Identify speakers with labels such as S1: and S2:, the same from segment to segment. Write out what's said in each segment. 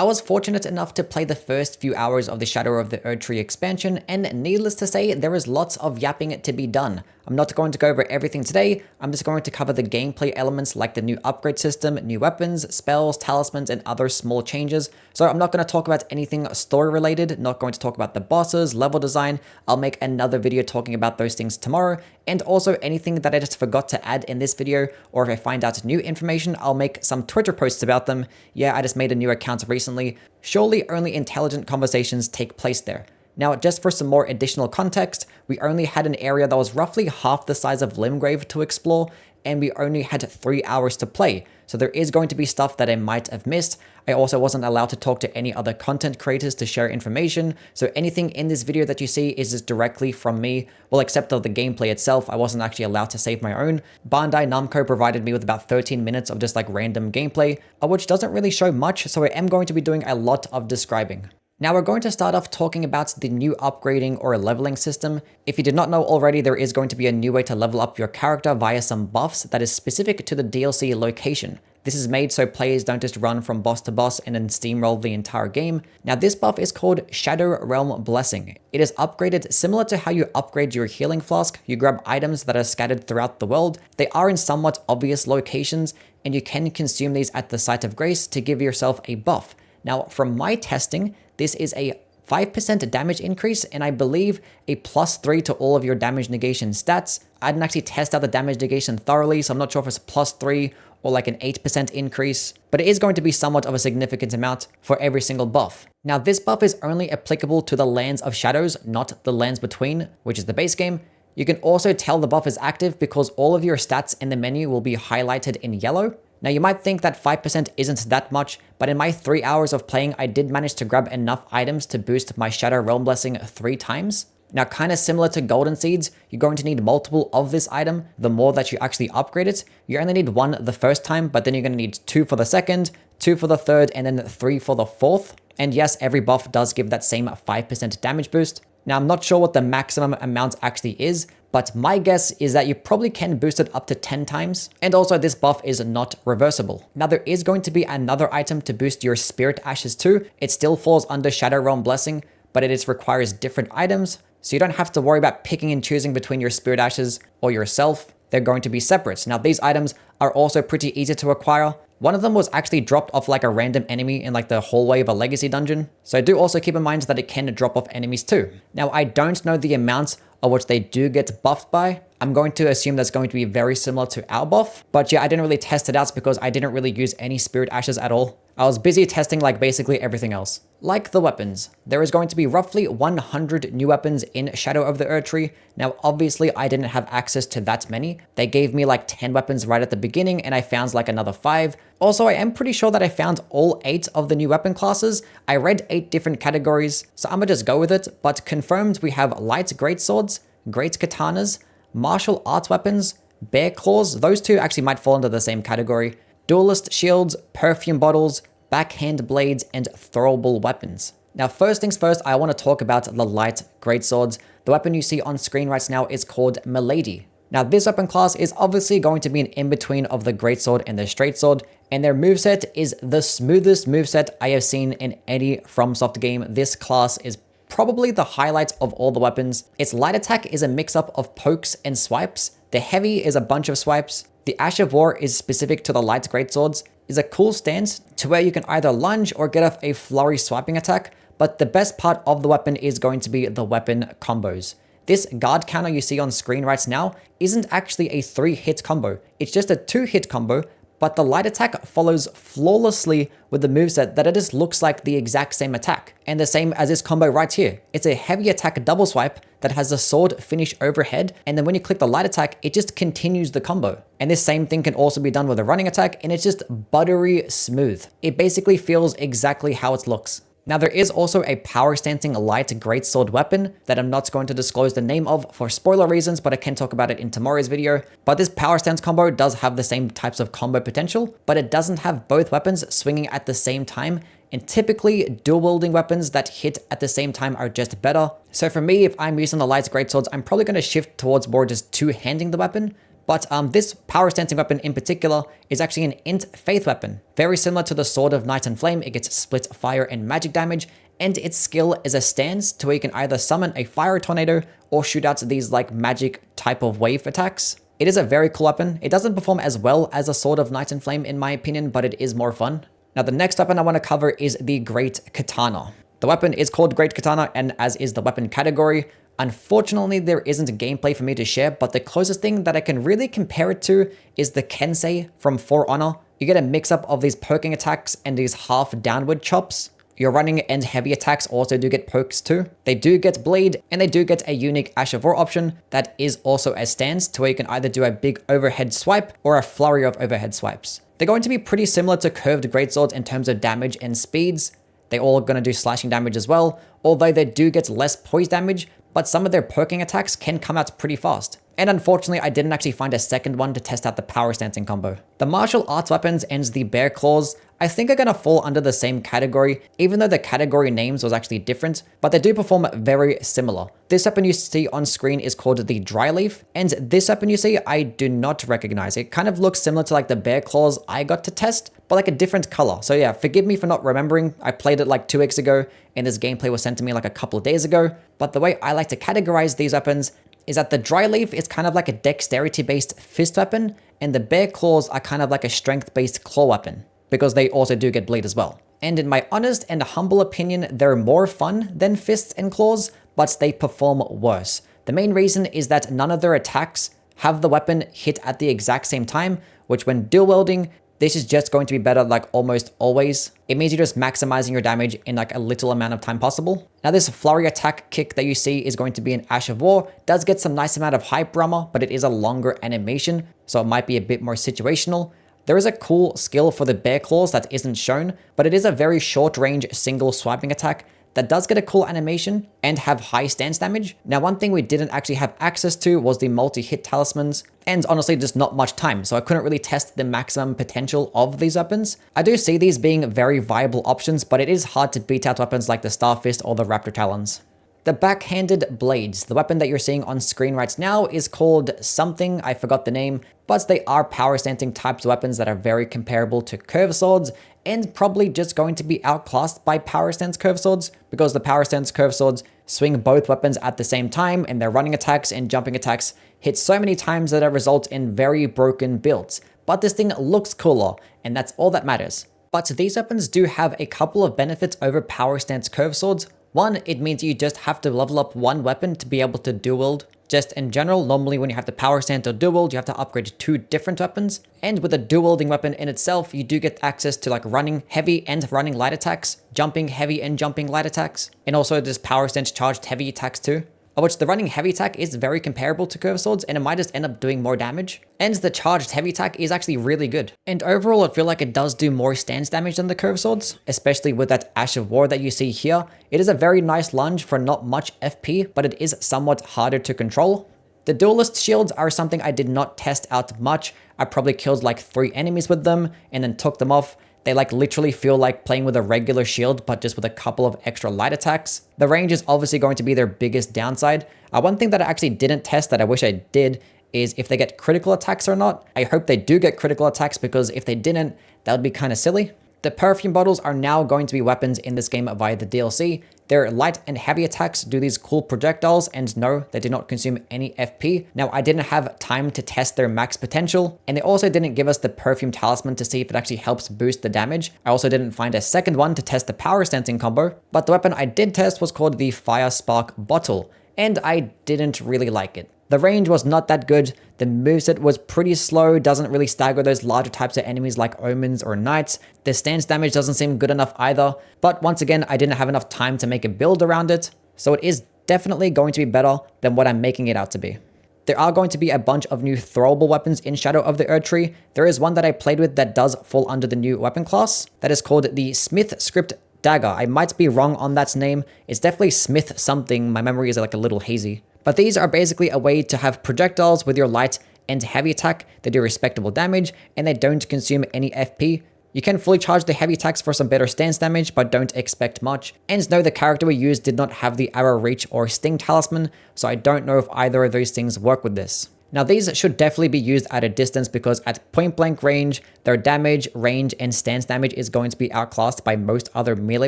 S1: I was fortunate enough to play the first few hours of the Shadow of the Erdtree expansion, and needless to say, there is lots of yapping to be done. I'm not going to go over everything today, I'm just going to cover the gameplay elements like the new upgrade system, new weapons, spells, talismans, and other small changes. So I'm not going to talk about anything story related, not going to talk about the bosses, level design. I'll make another video talking about those things tomorrow, and also anything that I just forgot to add in this video, or if I find out new information, I'll make some Twitter posts about them. Yeah, I just made a new account recently. Surely only intelligent conversations take place there. Now, just for some more additional context, we only had an area that was roughly half the size of Limgrave to explore, and we only had 3 hours to play. So there is going to be stuff that I might have missed. I also wasn't allowed to talk to any other content creators to share information. So anything in this video that you see is just directly from me. Well, except for the gameplay itself, I wasn't actually allowed to save my own. Bandai Namco provided me with about 13 minutes of just like random gameplay, which doesn't really show much. So I am going to be doing a lot of describing. Now we're going to start off talking about the new upgrading or leveling system. If you did not know already, there is going to be a new way to level up your character via some buffs that is specific to the DLC location. This is made so players don't just run from boss to boss and then steamroll the entire game. Now this buff is called Shadow Realm Blessing. It is upgraded similar to how you upgrade your healing flask. You grab items that are scattered throughout the world. They are in somewhat obvious locations, and you can consume these at the Site of Grace to give yourself a buff. Now from my testing, this is a 5% damage increase, and I believe a +3 to all of your damage negation stats. I didn't actually test out the damage negation thoroughly, so I'm not sure if it's +3 or like an 8% increase, but it is going to be somewhat of a significant amount for every single buff. Now this buff is only applicable to the Lands of Shadows, not the Lands Between, which is the base game. You can also tell the buff is active because all of your stats in the menu will be highlighted in yellow. Now you might think that 5% isn't that much, but in my 3 hours of playing, I did manage to grab enough items to boost my Shadow Realm Blessing 3 times. Now kind of similar to Golden Seeds, you're going to need multiple of this item the more that you actually upgrade it. You only need 1 the first time, but then you're going to need 2 for the second, 2 for the third, and then 3 for the fourth. And yes, every buff does give that same 5% damage boost. Now I'm not sure what the maximum amount actually is, but my guess is that you probably can boost it up to 10 times. And also this buff is not reversible. Now there is going to be another item to boost your Spirit Ashes too. It still falls under Shadow Realm Blessing, but it requires different items. So you don't have to worry about picking and choosing between your Spirit Ashes or yourself. They're going to be separate. Now these items are also pretty easy to acquire. One of them was actually dropped off like a random enemy in like the hallway of a legacy dungeon. So do also keep in mind that it can drop off enemies too. Now I don't know the amounts of which they do get buffed by. I'm going to assume that's going to be very similar to our buff. But yeah, I didn't really test it out because I didn't really use any Spirit Ashes at all. I was busy testing like basically everything else. Like the weapons, there is going to be roughly 100 new weapons in Shadow of the Erdtree. Now obviously I didn't have access to that many. They gave me like 10 weapons right at the beginning and I found like another 5. Also, I am pretty sure that I found all 8 of the new weapon classes. I read 8 different categories, so I'm gonna just go with it. But confirmed, we have light greatswords, great katanas, martial arts weapons, bear claws. Those 2 actually might fall into the same category. Duelist shields, perfume bottles, backhand blades, and throwable weapons. Now, first things first, I want to talk about the light greatswords. The weapon you see on screen right now is called Milady. Now, this weapon class is obviously going to be an in-between of the greatsword and the straight sword, and their moveset is the smoothest moveset I have seen in any FromSoft game. This class is probably the highlight of all the weapons. Its light attack is a mix-up of pokes and swipes. The heavy is a bunch of swipes. The Ash of War is specific to the light greatswords. Is a cool stance to where you can either lunge or get off a flurry swiping attack, but the best part of the weapon is going to be the weapon combos. This guard counter you see on screen right now isn't actually a 3-hit combo. It's just a 2-hit combo, but the light attack follows flawlessly with the moveset that it just looks like the exact same attack. And the same as this combo right here. It's a heavy attack double swipe that has a sword finish overhead, and then when you click the light attack, it just continues the combo. And this same thing can also be done with a running attack, and it's just buttery smooth. It basically feels exactly how it looks. Now there is also a power stancing light greatsword weapon that I'm not going to disclose the name of for spoiler reasons, but I can talk about it in tomorrow's video. But this power stance combo does have the same types of combo potential, but it doesn't have both weapons swinging at the same time. And typically dual wielding weapons that hit at the same time are just better. So for me, if I'm using the light greatswords, I'm probably going to shift towards more just two-handing the weapon, But this power stancing weapon in particular is actually an int faith weapon. Very similar to the Sword of Night and Flame, it gets split fire and magic damage, and its skill is a stance to where you can either summon a fire tornado or shoot out these like magic type of wave attacks. It is a very cool weapon. It doesn't perform as well as a Sword of Night and Flame in my opinion, but it is more fun. Now the next weapon I want to cover is the Great Katana. The weapon is called Great Katana, and as is the weapon category. Unfortunately, there isn't a gameplay for me to share, but the closest thing that I can really compare it to is the Kensei from For Honor. You get a mix-up of these poking attacks and these half downward chops. Your running and heavy attacks also do get pokes too. They do get bleed, and they do get a unique Ash of War option that is also a stance to where you can either do a big overhead swipe or a flurry of overhead swipes. They're going to be pretty similar to curved greatswords in terms of damage and speeds. They're all going to do slashing damage as well, although they do get less poise damage, but some of their poking attacks can come out pretty fast. And unfortunately, I didn't actually find a second one to test out the power stancing combo. The martial arts weapons and the bear claws, I think are going to fall under the same category, even though the category names was actually different, but they do perform very similar. This weapon you see on screen is called the dry leaf, and this weapon you see, I do not recognize. It kind of looks similar to like the bear claws I got to test, but like a different color. So yeah, forgive me for not remembering. I played it like 2 weeks ago, and this gameplay was sent to me like a couple of days ago. But the way I like to categorize these weapons is that the dry leaf is kind of like a dexterity-based fist weapon, and the bear claws are kind of like a strength-based claw weapon, because they also do get bleed as well. And in my honest and humble opinion, they're more fun than fists and claws, but they perform worse. The main reason is that none of their attacks have the weapon hit at the exact same time, which when dual wielding, this is just going to be better like almost always. It means you're just maximizing your damage in like a little amount of time possible. Now this flurry attack kick that you see is going to be an Ash of War. Does get some nice amount of hype armor, but it is a longer animation, so it might be a bit more situational. There is a cool skill for the bear claws that isn't shown, but it is a very short range single swiping attack that does get a cool animation and have high stance damage. Now, one thing we didn't actually have access to was the multi-hit talismans, and honestly just not much time, so I couldn't really test the maximum potential of these weapons. I do see these being very viable options, but it is hard to beat out weapons like the Star Fist or the Raptor Talons. The backhanded blades, the weapon that you're seeing on screen right now, is called something, I forgot the name, but they are power stancing types of weapons that are very comparable to curved swords, and probably just going to be outclassed by power stance curved swords, because the power stance curved swords swing both weapons at the same time, and their running attacks and jumping attacks hit so many times that it results in very broken builds. But this thing looks cooler, and that's all that matters. But these weapons do have a couple of benefits over power stance curved swords. One, it means you just have to level up one weapon to be able to dual wield. Just in general, normally when you have the power stance or dual wield, you have to upgrade to 2 different weapons. And with a dual wielding weapon in itself, you do get access to like running heavy and running light attacks, jumping heavy and jumping light attacks, and also there's power stance charged heavy attacks too. Of which the running heavy attack is very comparable to curved swords, and it might just end up doing more damage. And the charged heavy attack is actually really good. And overall, I feel like it does do more stance damage than the curved swords, especially with that Ash of War that you see here. It is a very nice lunge for not much FP, but it is somewhat harder to control. The duelist shields are something I did not test out much. I probably killed like 3 enemies with them and then took them off. They like literally feel like playing with a regular shield, but just with a couple of extra light attacks. The range is obviously going to be their biggest downside. One thing that I actually didn't test that I wish I did is if they get critical attacks or not. I hope they do get critical attacks, because if they didn't, that would be kind of silly. The perfume bottles are now going to be weapons in this game via the DLC. Their light and heavy attacks do these cool projectiles, and no, they do not consume any FP. Now, I didn't have time to test their max potential, and they also didn't give us the perfume talisman to see if it actually helps boost the damage. I also didn't find a second one to test the power stancing combo, but the weapon I did test was called the Fire Spark Bottle, and I didn't really like it. The range was not that good, the moveset was pretty slow, doesn't really stagger those larger types of enemies like Omens or Knights. The stance damage doesn't seem good enough either, but once again, I didn't have enough time to make a build around it, so it is definitely going to be better than what I'm making it out to be. There are going to be a bunch of new throwable weapons in Shadow of the Erdtree. There is one that I played with that does fall under the new weapon class, that is called the Smith Script Dagger. I might be wrong on that name, it's definitely Smith something, my memory is like a little hazy. But these are basically a way to have projectiles with your light and heavy attack that do respectable damage, and they don't consume any FP. You can fully charge the heavy attacks for some better stance damage, but don't expect much. And no, the character we used did not have the arrow reach or sting talisman, so I don't know if either of those things work with this. Now these should definitely be used at a distance because at point blank range, their damage, range, and stance damage is going to be outclassed by most other melee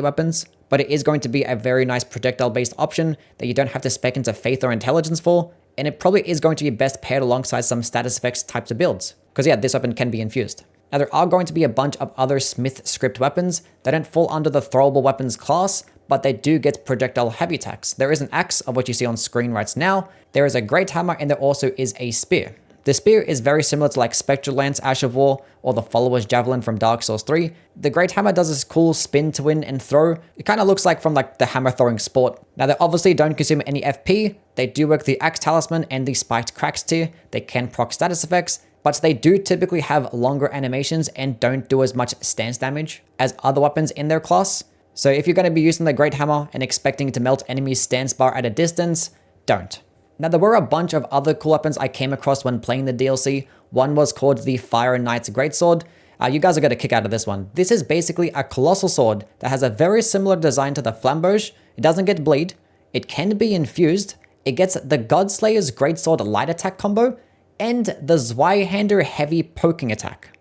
S1: weapons, but it is going to be a very nice projectile based option that you don't have to spec into faith or intelligence for, and it probably is going to be best paired alongside some status effects types of builds, because yeah, this weapon can be infused. Now there are going to be a bunch of other smith script weapons that don't fall under the throwable weapons class, but they do get projectile heavy attacks. There is an axe, of what you see on screen right now. There is a great hammer, and there also is a spear. The spear is very similar to like Spectral Lance, Ash of War, or the Follower's Javelin from Dark Souls 3. The great hammer does this cool spin to win and throw. It kind of looks like from like the hammer throwing sport. Now they obviously don't consume any FP. They do work the Axe Talisman and the Spiked Cracks tier. They can proc status effects, but they do typically have longer animations and don't do as much stance damage as other weapons in their class. So if you're going to be using the Great Hammer and expecting to melt enemies' stance bar at a distance, don't. Now there were a bunch of other cool weapons I came across when playing the DLC. One was called the Fire Knight's Greatsword. You guys are going to kick out of this one. This is basically a colossal sword that has a very similar design to the Flamboge. It doesn't get bleed. It can be infused. It gets the Godslayer's Greatsword light attack combo and the Zweihander heavy poking attack.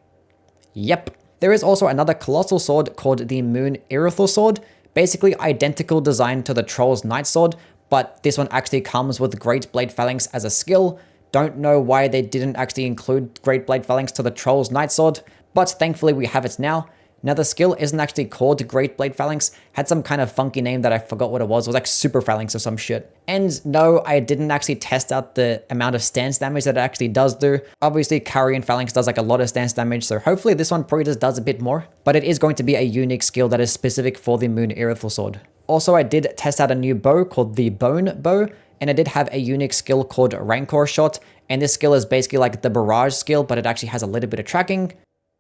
S1: Yep. There is also another colossal sword called the Moon Irithyll Sword, basically identical design to the Troll's Night Sword, but this one actually comes with Great Blade Phalanx as a skill. Don't know why they didn't actually include Great Blade Phalanx to the Troll's Night Sword, but thankfully we have it now. Now the skill isn't actually called Great Blade Phalanx, had some kind of funky name that I forgot what it was like Super Phalanx or some shit. And no, I didn't actually test out the amount of stance damage that it actually does do. Obviously Carrion Phalanx does like a lot of stance damage, so hopefully this one probably just does a bit more. But it is going to be a unique skill that is specific for the Moon Irithyll Sword. Also, I did test out a new bow called the Bone Bow, and I did have a unique skill called Rancor Shot, and this skill is basically like the Barrage skill, but it actually has a little bit of tracking.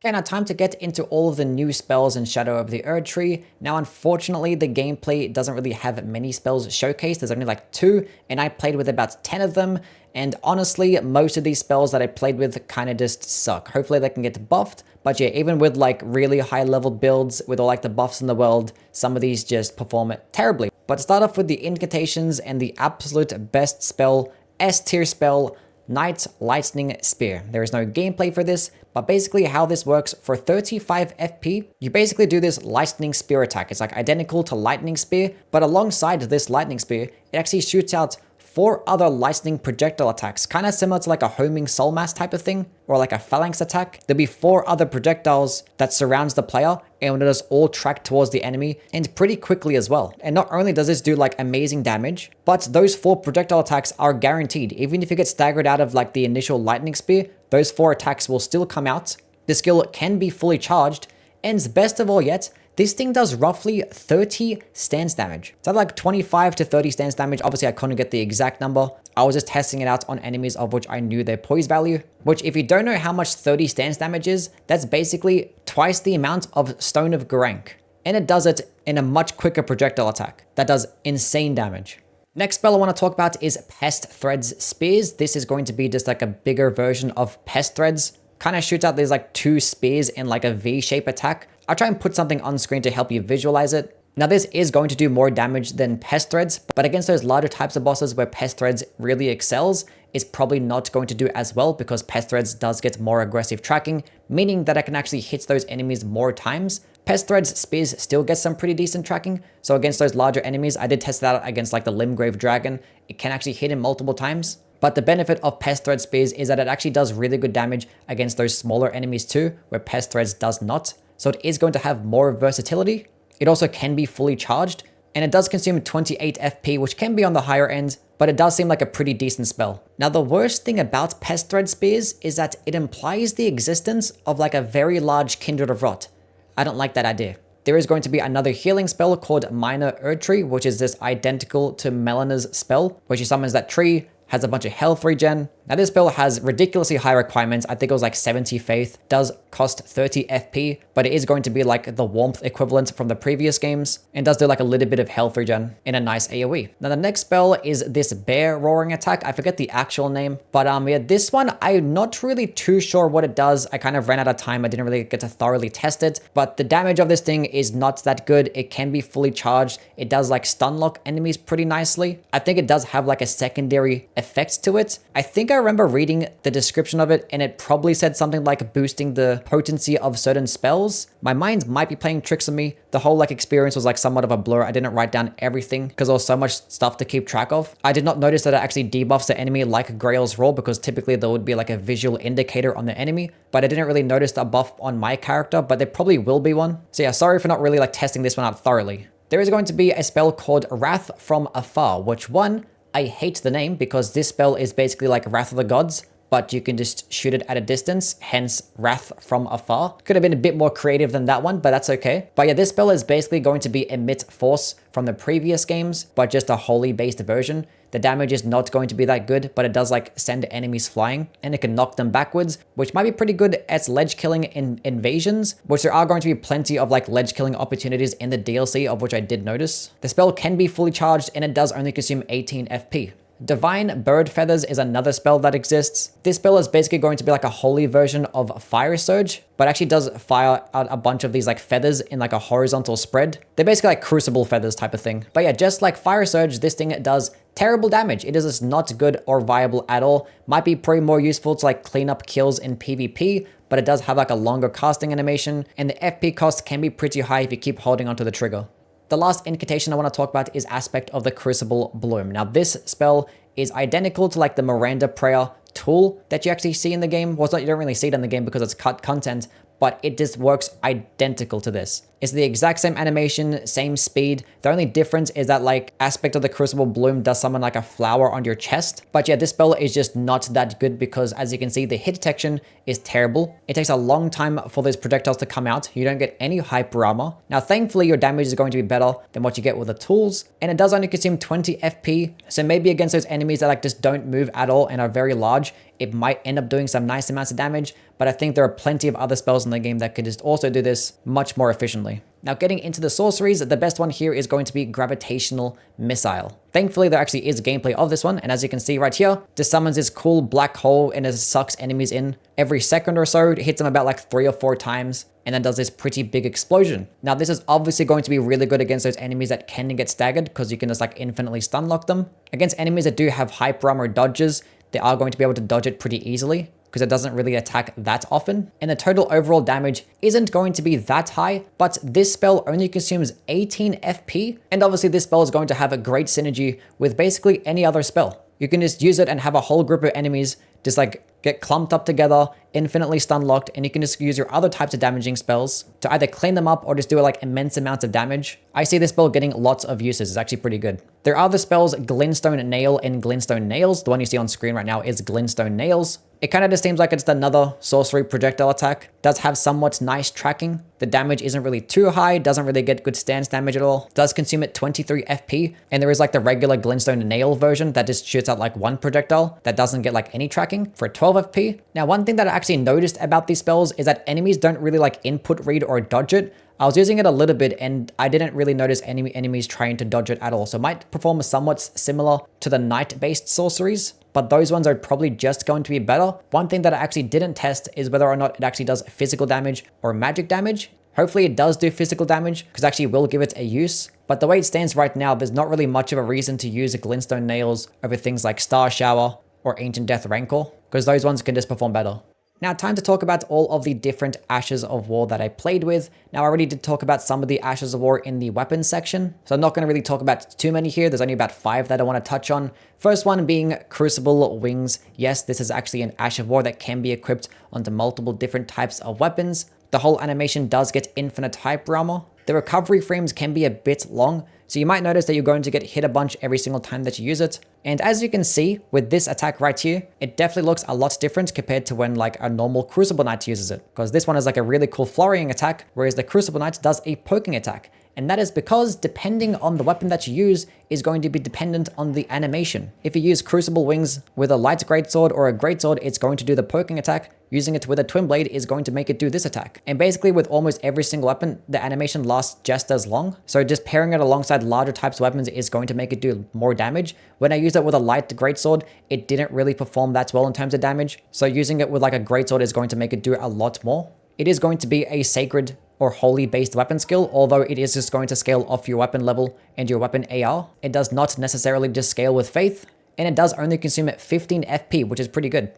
S1: Okay, now time to get into all of the new spells in Shadow of the Erdtree. Now, unfortunately, the gameplay doesn't really have many spells showcased. There's only like 2, and I played with about 10 of them. And honestly, most of these spells that I played with kind of just suck. Hopefully they can get buffed. But yeah, even with like really high level builds with all like the buffs in the world, some of these just perform terribly. But to start off with the incantations and the absolute best spell, S tier spell, Night Lightning Spear. There is no gameplay for this, but basically how this works, for 35 FP, you basically do this Lightning Spear attack. It's like identical to Lightning Spear, but alongside this Lightning Spear, it actually shoots out 4 other lightning projectile attacks, kind of similar to like a homing soul mass type of thing, or like a phalanx attack. There'll be 4 other projectiles that surrounds the player, and it is all tracked towards the enemy, and pretty quickly as well. And not only does this do like amazing damage, but those 4 projectile attacks are guaranteed. Even if you get staggered out of like the initial lightning spear, those 4 attacks will still come out. The skill can be fully charged, and best of all yet, this thing does roughly 30 stance damage. So like 25 to 30 stance damage. Obviously, I couldn't get the exact number. I was just testing it out on enemies of which I knew their poise value, which if you don't know how much 30 stance damage is, that's basically twice the amount of Stone of Garank. And it does it in a much quicker projectile attack. That does insane damage. Next spell I want to talk about is Pest Threads Spears. This is going to be just like a bigger version of Pest Threads. Kind of shoots out these like 2 spears in like a V-shape attack. I'll try and put something on screen to help you visualize it. Now this is going to do more damage than Pest Threads, but against those larger types of bosses where Pest Threads really excels, it's probably not going to do as well because Pest Threads does get more aggressive tracking, meaning that I can actually hit those enemies more times. Pest Threads Spears still get some pretty decent tracking, so against those larger enemies, I did test that out against like the Limgrave Dragon. It can actually hit him multiple times. But the benefit of Pest Thread Spears is that it actually does really good damage against those smaller enemies too, where Pest Threads does not. So it is going to have more versatility. It also can be fully charged, and it does consume 28 FP, which can be on the higher end, but it does seem like a pretty decent spell. Now the worst thing about Pest Thread Spears is that it implies the existence of like a very large Kindred of Rot. I don't like that idea. There is going to be another healing spell called Minor Erdtree, which is just identical to Melena's spell, where she summons that tree, has a bunch of health regen. Now this spell has ridiculously high requirements. I think it was like 70 faith, does cost 30 FP, but it is going to be like the warmth equivalent from the previous games, and does do like a little bit of health regen in a nice AoE. Now the next spell is this bear roaring attack. I forget the actual name, but yeah, this one, I'm not really too sure what it does. I kind of ran out of time. I didn't really get to thoroughly test it, but the damage of this thing is not that good. It can be fully charged. It does like stun lock enemies pretty nicely. I think it does have like a secondary effect to it. I think I remember reading the description of it, and it probably said something like boosting the potency of certain spells. My mind might be playing tricks on me. The whole like experience was like somewhat of a blur. I didn't write down everything because there was so much stuff to keep track of. I did not notice that it actually debuffs the enemy like Grail's Roar, because typically there would be like a visual indicator on the enemy, but I didn't really notice the buff on my character, but there probably will be one. So yeah, sorry for not really like testing this one out thoroughly. There is going to be a spell called Wrath from Afar, which one, I hate the name because this spell is basically like Wrath of the Gods, but you can just shoot it at a distance, hence Wrath from Afar. Could have been a bit more creative than that one, but that's okay. But yeah, this spell is basically going to be emit force from the previous games, but just a holy based version. The damage is not going to be that good, but it does like send enemies flying, and it can knock them backwards, which might be pretty good at ledge killing in invasions, which there are going to be plenty of like ledge killing opportunities in the DLC, of which I did notice. The spell can be fully charged, and it does only consume 18 FP. Divine Bird Feathers is another spell that exists. This spell is basically going to be like a holy version of Fire Surge, but actually does fire out a bunch of these like feathers in like a horizontal spread. They're basically like crucible feathers type of thing. But yeah, just like Fire Surge, this thing does terrible damage. It is just not good or viable at all. Might be pretty more useful to like clean up kills in PvP, but it does have like a longer casting animation, and the FP cost can be pretty high if you keep holding onto the trigger. The last incantation I want to talk about is Aspect of the Crucible Bloom. Now this spell is identical to like the Miranda Prayer tool that you actually see in the game. Well, it's not, you don't really see it in the game because it's cut content, but it just works identical to this. It's the exact same animation, same speed. The only difference is that like Aspect of the Crucible Bloom does summon like a flower on your chest. But yeah, this spell is just not that good because as you can see, the hit detection is terrible. It takes a long time for those projectiles to come out. You don't get any hyper armor. Now, thankfully, your damage is going to be better than what you get with the tools. And it does only consume 20 FP. So maybe against those enemies that like just don't move at all and are very large, it might end up doing some nice amounts of damage. But I think there are plenty of other spells in the game that could just also do this much more efficiently. Now, getting into the sorceries, the best one here is going to be Gravitational Missile. Thankfully, there actually is gameplay of this one, and as you can see right here, this summons this cool black hole and it sucks enemies in. Every second or so, it hits them about like 3 or 4 times, and then does this pretty big explosion. Now, this is obviously going to be really good against those enemies that can get staggered, because you can just like infinitely stun lock them. Against enemies that do have hyper armor dodges, they are going to be able to dodge it pretty easily, because it doesn't really attack that often. And the total overall damage isn't going to be that high, but this spell only consumes 18 FP. And obviously this spell is going to have a great synergy with basically any other spell. You can just use it and have a whole group of enemies just like get clumped up together, infinitely stun locked, and you can just use your other types of damaging spells to either clean them up or just do like immense amounts of damage. I see this spell getting lots of uses. It's actually pretty good. There are the spells Glintstone Nail and Glintstone Nails. The one you see on screen right now is Glintstone Nails. It kind of just seems like it's another sorcery projectile attack. Does have somewhat nice tracking. The damage isn't really too high, doesn't really get good stance damage at all. Does consume at 23 FP, and there is like the regular Glintstone Nail version that just shoots out like one projectile that doesn't get like any tracking for 12 FP. Now, one thing that I actually noticed about these spells is that enemies don't really like input read or dodge it. I was using it a little bit and I didn't really notice any enemies trying to dodge it at all. So it might perform somewhat similar to the knight-based sorceries, but those ones are probably just going to be better. One thing that I actually didn't test is whether or not it actually does physical damage or magic damage. Hopefully it does do physical damage, because I actually will give it a use. But the way it stands right now, there's not really much of a reason to use Glintstone Nails over things like Star Shower or Ancient Death Rancor, because those ones can just perform better. Now, time to talk about all of the different Ashes of War that I played with. Now, I already did talk about some of the Ashes of War in the weapons section, so I'm not going to really talk about too many here. There's only about 5 that I want to touch on. First one being Crucible Wings. Yes, this is actually an Ash of War that can be equipped onto multiple different types of weapons. The whole animation does get infinite hyper armor. The recovery frames can be a bit long, so you might notice that you're going to get hit a bunch every single time that you use it. And as you can see with this attack right here, it definitely looks a lot different compared to when like a normal Crucible Knight uses it. Because this one is like a really cool flurrying attack, whereas the Crucible Knight does a poking attack. And that is because depending on the weapon that you use is going to be dependent on the animation. If you use Crucible Wings with a light greatsword or a greatsword, it's going to do the poking attack. Using it with a twin blade is going to make it do this attack. And basically with almost every single weapon, the animation lasts just as long. So just pairing it alongside larger types of weapons is going to make it do more damage. When I used it with a light greatsword, it didn't really perform that well in terms of damage. So using it with like a greatsword is going to make it do a lot more. It is going to be a sacred or holy based weapon skill, although it is just going to scale off your weapon level and your weapon AR. It does not necessarily just scale with faith, and it does only consume 15 FP, which is pretty good.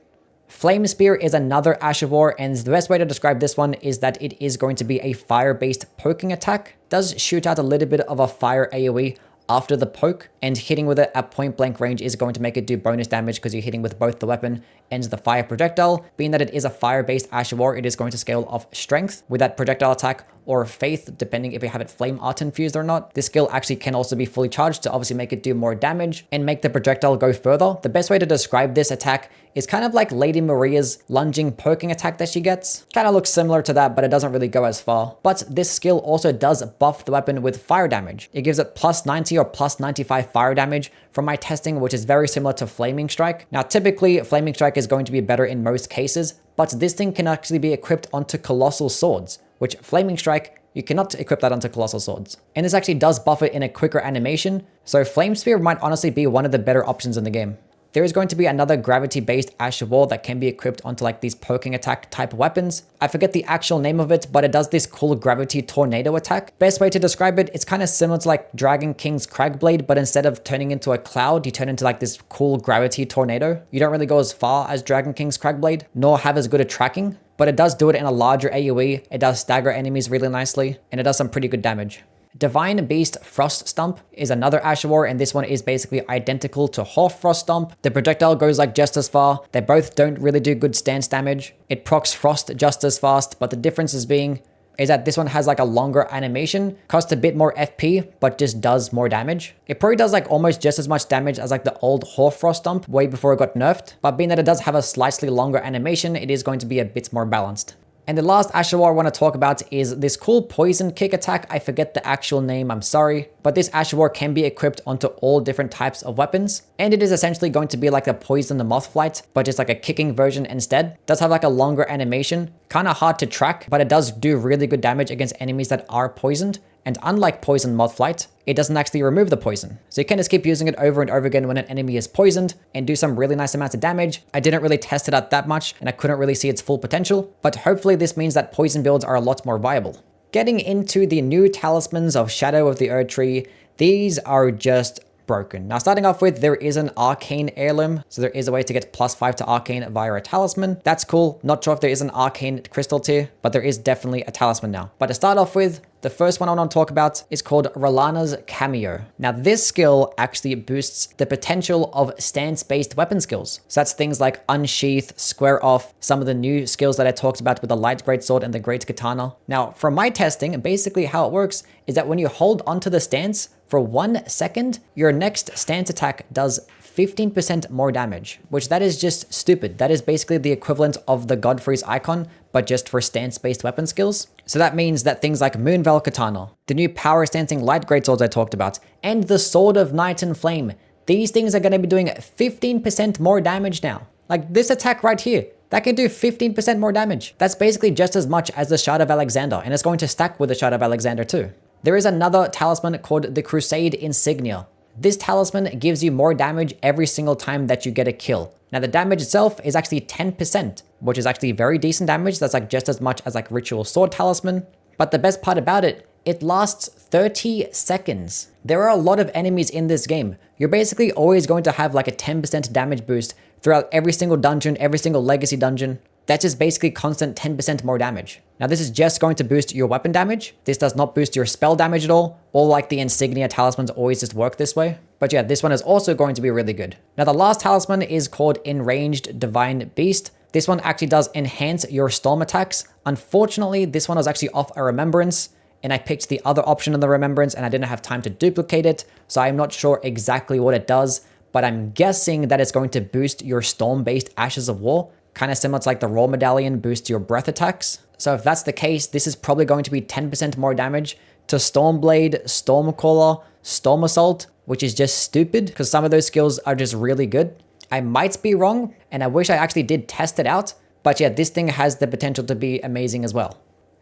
S1: Flame Spear is another Ash of War, and the best way to describe this one is that it is going to be a fire-based poking attack. It does shoot out a little bit of a fire AoE after the poke, and hitting with it at point blank range is going to make it do bonus damage because you're hitting with both the weapon and the fire projectile. Being that it is a fire-based Ash of War, it is going to scale off strength with that projectile attack or faith, depending if you have it flame art infused or not. This skill actually can also be fully charged to obviously make it do more damage and make the projectile go further. The best way to describe this attack is kind of like Lady Maria's lunging poking attack that she gets. Kind of looks similar to that, but it doesn't really go as far. But this skill also does buff the weapon with fire damage. It gives it plus 90 or plus 95 fire damage from my testing, which is very similar to Flaming Strike. Now, typically Flaming Strike is going to be better in most cases, but this thing can actually be equipped onto Colossal Swords, which Flaming Strike, you cannot equip that onto Colossal Swords. And this actually does buff it in a quicker animation, so Flame Spear might honestly be one of the better options in the game. There is going to be another gravity-based Ash of War that can be equipped onto like these poking attack type weapons. I forget the actual name of it, but it does this cool gravity tornado attack. Best way to describe it, it's kind of similar to like Dragon King's Cragblade, but instead of turning into a cloud, you turn into like this cool gravity tornado. You don't really go as far as Dragon King's Cragblade, nor have as good a tracking, but it does do it in a larger AoE. It does stagger enemies really nicely, and it does some pretty good damage. Divine Beast Frost Stomp is another Ash of War, and this one is basically identical to Hoarfrost Stomp. The projectile goes like just as far. They both don't really do good stance damage. It procs frost just as fast, but the difference is that this one has like a longer animation, costs a bit more FP, but just does more damage. It probably does like almost just as much damage as like the old Hoarfrost Stomp way before it got nerfed, but being that it does have a slightly longer animation, it is going to be a bit more balanced. And the last Ash of War I want to talk about is this cool poison kick attack. I forget the actual name, I'm sorry. But this Ash of War can be equipped onto all different types of weapons. And it is essentially going to be like a Poison the Moth Flight, but just like a kicking version instead. It does have like a longer animation, kind of hard to track, but it does do really good damage against enemies that are poisoned. And unlike Poison Moth Flight, it doesn't actually remove the poison. So you can just keep using it over and over again when an enemy is poisoned and do some really nice amounts of damage. I didn't really test it out that much and I couldn't really see its full potential, but hopefully this means that poison builds are a lot more viable. Getting into the new talismans of Shadow of the Erdtree, these are just broken. Now starting off with, there is an arcane heirloom, so there is a way to get +5 to arcane via a talisman. That's cool. Not sure if there is an arcane crystal tier, but there is definitely a talisman now. But to start off with, the first one I want to talk about is called Rolana's Cameo. Now this skill actually boosts the potential of stance-based weapon skills. So that's things like Unsheath, Square Off, some of the new skills that I talked about with the Light Greatsword and the Great Katana. Now from my testing, basically how it works is that when you hold onto the stance for 1 second, your next stance attack does 15% more damage, which that is just stupid. That is basically the equivalent of the Godfrey's icon, but just for stance-based weapon skills. So that means that things like Moonveil Katana, the new power stancing light greatswords I talked about, and the Sword of Night and Flame, these things are going to be doing 15% more damage now. Like this attack right here, that can do 15% more damage. That's basically just as much as the Shard of Alexander, and it's going to stack with the Shard of Alexander too. There is another talisman called the Crusade Insignia. This talisman gives you more damage every single time that you get a kill. Now the damage itself is actually 10%, which is actually very decent damage. That's like just as much as like Ritual Sword Talisman. But the best part about it, it lasts 30 seconds. There are a lot of enemies in this game. You're basically always going to have like a 10% damage boost throughout every single dungeon, every single legacy dungeon. That's just basically constant 10% more damage. Now this is just going to boost your weapon damage. This does not boost your spell damage at all. All like the insignia talismans always just work this way. But yeah, this one is also going to be really good. Now the last talisman is called Enraged Divine Beast. This one actually does enhance your storm attacks. Unfortunately, this one was actually off a remembrance, and I picked the other option in the remembrance and I didn't have time to duplicate it. So I'm not sure exactly what it does, but I'm guessing that it's going to boost your storm-based Ashes of War. Kind of similar to like the Raw Medallion boosts your breath attacks. So if that's the case, this is probably going to be 10% more damage to Stormblade, Stormcaller, Storm Assault, which is just stupid because some of those skills are just really good. I might be wrong, and I wish I actually did test it out, but yeah, this thing has the potential to be amazing as well.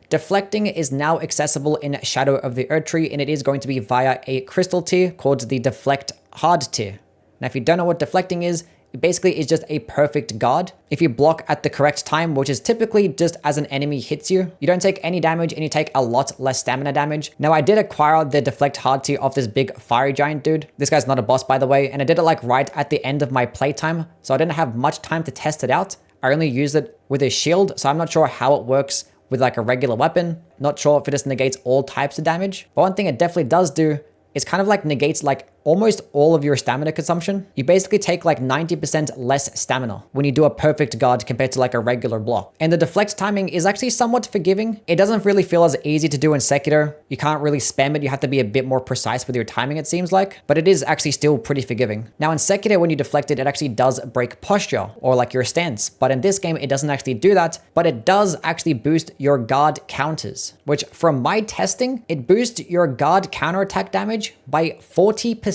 S1: Deflecting is now accessible in Shadow of the Erdtree, and it is going to be via a crystal tier called the Deflect Hard tier. Now, if you don't know what deflecting is, it basically is just a perfect guard. If you block at the correct time, which is typically just as an enemy hits you, you don't take any damage and you take a lot less stamina damage. Now, I did acquire the Deflect Hard tier of this big fiery giant dude. This guy's not a boss, by the way, and I did it like right at the end of my playtime, so I didn't have much time to test it out. I only used it with a shield, so I'm not sure how it works with like a regular weapon. Not sure if it just negates all types of damage. But one thing it definitely does do is kind of like negates like almost all of your stamina consumption. You basically take like 90% less stamina when you do a perfect guard compared to like a regular block. And the deflect timing is actually somewhat forgiving. It doesn't really feel as easy to do in Sekiro. You can't really spam it. You have to be a bit more precise with your timing, it seems like, but it is actually still pretty forgiving. Now in Sekiro, when you deflect it, it actually does break posture or like your stance. But in this game, it doesn't actually do that, but it does actually boost your guard counters, which from my testing, it boosts your guard counterattack damage by 40%.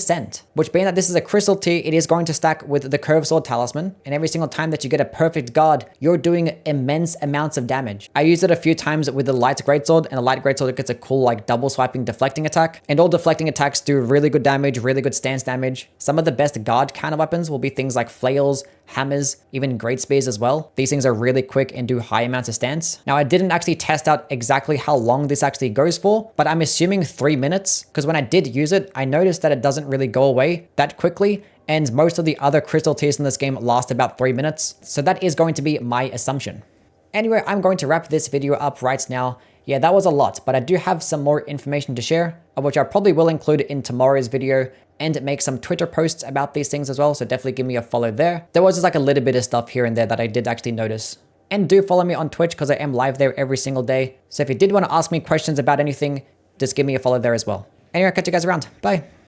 S1: Which being that this is a crystal tier, it is going to stack with the Curved Sword Talisman, and every single time that you get a perfect guard, you're doing immense amounts of damage. I used it a few times with the Light Greatsword, and the Light Greatsword gets a cool like double swiping deflecting attack, and all deflecting attacks do really good damage, really good stance damage. Some of the best guard counter weapons will be things like flails, hammers, even great spears as well. These things are really quick and do high amounts of stance. Now, I didn't actually test out exactly how long this actually goes for, but I'm assuming 3 minutes, because when I did use it, I noticed that it doesn't really go away that quickly, and most of the other crystal tiers in this game last about 3 minutes, so that is going to be my assumption. Anyway, I'm going to wrap this video up right now. Yeah, that was a lot, but I do have some more information to share, which I probably will include in tomorrow's video, and make some Twitter posts about these things as well, so definitely give me a follow there. There was just like a little bit of stuff here and there that I did actually notice. And do follow me on Twitch because I am live there every single day. So if you did want to ask me questions about anything, just give me a follow there as well. Anyway, I'll catch you guys around. Bye.